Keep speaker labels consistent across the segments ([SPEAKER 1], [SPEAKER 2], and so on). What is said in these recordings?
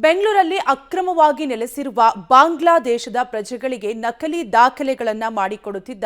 [SPEAKER 1] ಬೆಂಗಳೂರಲ್ಲಿ ಅಕ್ರಮವಾಗಿ ನೆಲೆಸಿರುವ ಬಾಂಗ್ಲಾದೇಶದ ಪ್ರಜೆಗಳಿಗೆ ನಕಲಿ ದಾಖಲೆಗಳನ್ನು ಮಾಡಿಕೊಡುತ್ತಿದ್ದ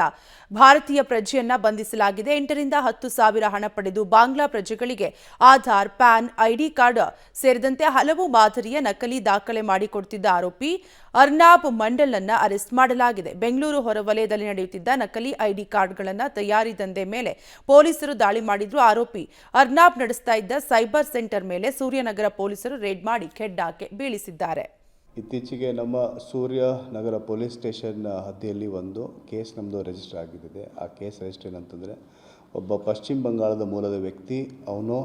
[SPEAKER 1] ಭಾರತೀಯ ಪ್ರಜೆಯನ್ನ ಬಂಧಿಸಲಾಗಿದೆ. 8ರಿಂದ 10 ಸಾವಿರ ಹಣ ಪಡೆದು ಬಾಂಗ್ಲಾ ಪ್ರಜೆಗಳಿಗೆ ಆಧಾರ್, ಪ್ಯಾನ್, ಐಡಿ ಕಾರ್ಡ್ ಸೇರಿದಂತೆ ಹಲವು ಮಾದರಿಯ ನಕಲಿ ದಾಖಲೆ ಮಾಡಿಕೊಡುತ್ತಿದ್ದ ಆರೋಪಿ ಅರ್ನಾಬ್ ಮಂಡಲ್ ಅನ್ನು ಅರೆಸ್ಟ್ ಮಾಡಲಾಗಿದೆ. ಬೆಂಗಳೂರು ಹೊರವಲಯದಲ್ಲಿ ನಡೆಯುತ್ತಿದ್ದ ನಕಲಿ ಐಡಿ ಕಾರ್ಡ್ಗಳನ್ನು ತಯಾರಿ ದಂಧೆ ಮೇಲೆ ಪೊಲೀಸರು ದಾಳಿ ಮಾಡಿದ್ರು. ಆರೋಪಿ ಅರ್ನಾಬ್ ನಡೆಸ್ತಾ ಇದ್ದ ಸೈಬರ್ ಸೆಂಟರ್ ಮೇಲೆ ಸೂರ್ಯನಗರ ಪೊಲೀಸರು ರೇಡ್ ಮಾಡಿ ಕೆಡ್ಡಾಕೆ ಬೀಳಿಸಿದ್ದಾರೆ.
[SPEAKER 2] ಇತ್ತೀಚೆಗೆ ನಮ್ಮ ಸೂರ್ಯನಗರ ಪೊಲೀಸ್ ಸ್ಟೇಷನ್ ಹದ್ದಿಯಲ್ಲಿ ಒಂದು ಕೇಸ್ ನಮ್ಮದು ರಿಜಿಸ್ಟರ್ ಆಗಿದೆ. ಆ ಕೇಸ್ ರಿಜಿಸ್ಟರ್ ಏನಂತಂದರೆ, ಒಬ್ಬ ಪಶ್ಚಿಮ ಬಂಗಾಳದ ಮೂಲದ ವ್ಯಕ್ತಿ ಅವನು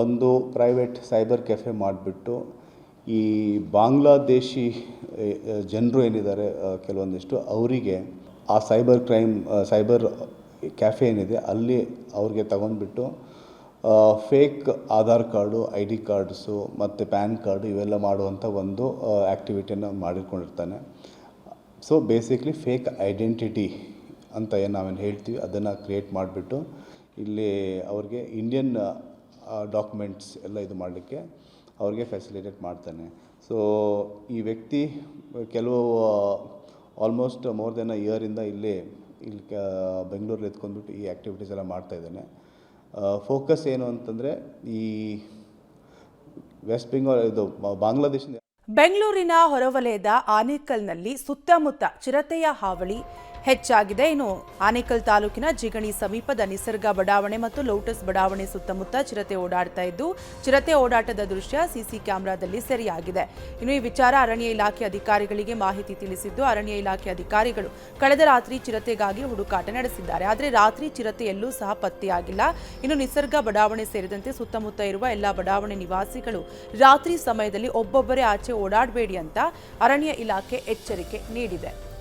[SPEAKER 2] ಒಂದು ಪ್ರೈವೇಟ್ ಸೈಬರ್ ಕೆಫೆ ಮಾಡಿಬಿಟ್ಟು ಈ ಬಾಂಗ್ಲಾದೇಶಿ ಜನರು ಏನಿದ್ದಾರೆ ಕೆಲವೊಂದಿಷ್ಟು ಅವರಿಗೆ ಆ ಸೈಬರ್ ಕ್ಯಾಫೆ ಏನಿದೆ ಅಲ್ಲಿ ಅವ್ರಿಗೆ ತಗೊಂಡ್ಬಿಟ್ಟು fake Aadhaar card, I D cards ಮತ್ತು ಪ್ಯಾನ್ ಕಾರ್ಡು ಇವೆಲ್ಲ ಮಾಡುವಂಥ ಒಂದು ಆ್ಯಕ್ಟಿವಿಟಿಯನ್ನು ಮಾಡಿಕೊಂಡಿರ್ತಾನೆ. ಸೊ ಬೇಸಿಕ್ಲಿ ಫೇಕ್ ಐಡೆಂಟಿಟಿ ಅಂತ ಏನು ನಾವೇನು ಹೇಳ್ತೀವಿ ಅದನ್ನು ಕ್ರಿಯೇಟ್ ಮಾಡಿಬಿಟ್ಟು ಇಲ್ಲಿ ಅವ್ರಿಗೆ ಇಂಡಿಯನ್ ಡಾಕ್ಯುಮೆಂಟ್ಸ್ ಎಲ್ಲ ಇದು ಮಾಡಲಿಕ್ಕೆ ಅವ್ರಿಗೆ ಫೆಸಿಲಿಟೇಟ್ ಮಾಡ್ತಾನೆ. ಸೊ ಈ ವ್ಯಕ್ತಿ ಕೆಲವು ಆಲ್ಮೋಸ್ಟ್ ಮೋರ್ ದೆನ್ ಅ ಇಯರಿಂದ ಇಲ್ಲಿ ಬೆಂಗಳೂರಲ್ಲಿ ಎತ್ಕೊಂಡ್ಬಿಟ್ಟು ಈ ಆ್ಯಕ್ಟಿವಿಟೀಸ್ ಎಲ್ಲ ಮಾಡ್ತಾಯಿದ್ದಾನೆ. ಫೋಕಸ್ ಏನು ಅಂತಂದರೆ ಈ ವೆಸ್ಟ್ ಬೆಂಗಾಲ್ ಇದು ಬಾಂಗ್ಲಾದೇಶ.
[SPEAKER 1] ಬೆಂಗಳೂರಿನ ಹೊರವಲಯದ ಆನೇಕಲ್ನಲ್ಲಿ ಸುತ್ತಮುತ್ತ ಚಿರತೆಯ ಹಾವಳಿ ಹೆಚ್ಚಾಗಿದೆ. ಇನ್ನು ಆನೇಕಲ್ ತಾಲೂಕಿನ ಜಿಗಣಿ ಸಮೀಪದ ನಿಸರ್ಗ ಬಡಾವಣೆ ಮತ್ತು ಲೋಟಸ್ ಬಡಾವಣೆ ಸುತ್ತಮುತ್ತ ಚಿರತೆ ಓಡಾಡ್ತಾ ಇದ್ದು, ಚಿರತೆ ಓಡಾಟದ ದೃಶ್ಯ ಸಿಸಿ ಕ್ಯಾಮೆರಾದಲ್ಲಿ ಸೆರೆಯಾಗಿದೆ. ಇನ್ನು ಈ ವಿಚಾರ ಅರಣ್ಯ ಇಲಾಖೆ ಅಧಿಕಾರಿಗಳಿಗೆ ಮಾಹಿತಿ ತಿಳಿಸಿದ್ದು, ಅರಣ್ಯ ಇಲಾಖೆ ಅಧಿಕಾರಿಗಳು ಕಳೆದ ರಾತ್ರಿ ಚಿರತೆಗಾಗಿ ಹುಡುಕಾಟ ನಡೆಸಿದ್ದಾರೆ. ಆದರೆ ರಾತ್ರಿ ಚಿರತೆ ಎಲ್ಲೂ ಸಹ ಪತ್ತೆಯಾಗಿಲ್ಲ. ಇನ್ನು ನಿಸರ್ಗ ಬಡಾವಣೆ ಸೇರಿದಂತೆ ಸುತ್ತಮುತ್ತ ಇರುವ ಎಲ್ಲಾ ಬಡಾವಣೆ ನಿವಾಸಿಗಳು ರಾತ್ರಿ ಸಮಯದಲ್ಲಿ ಒಬ್ಬೊಬ್ಬರೇ ಆಚೆ ಓಡಾಡಬೇಡಿ ಅಂತ ಅರಣ್ಯ ಇಲಾಖೆ ಎಚ್ಚರಿಕೆ ನೀಡಿದೆ.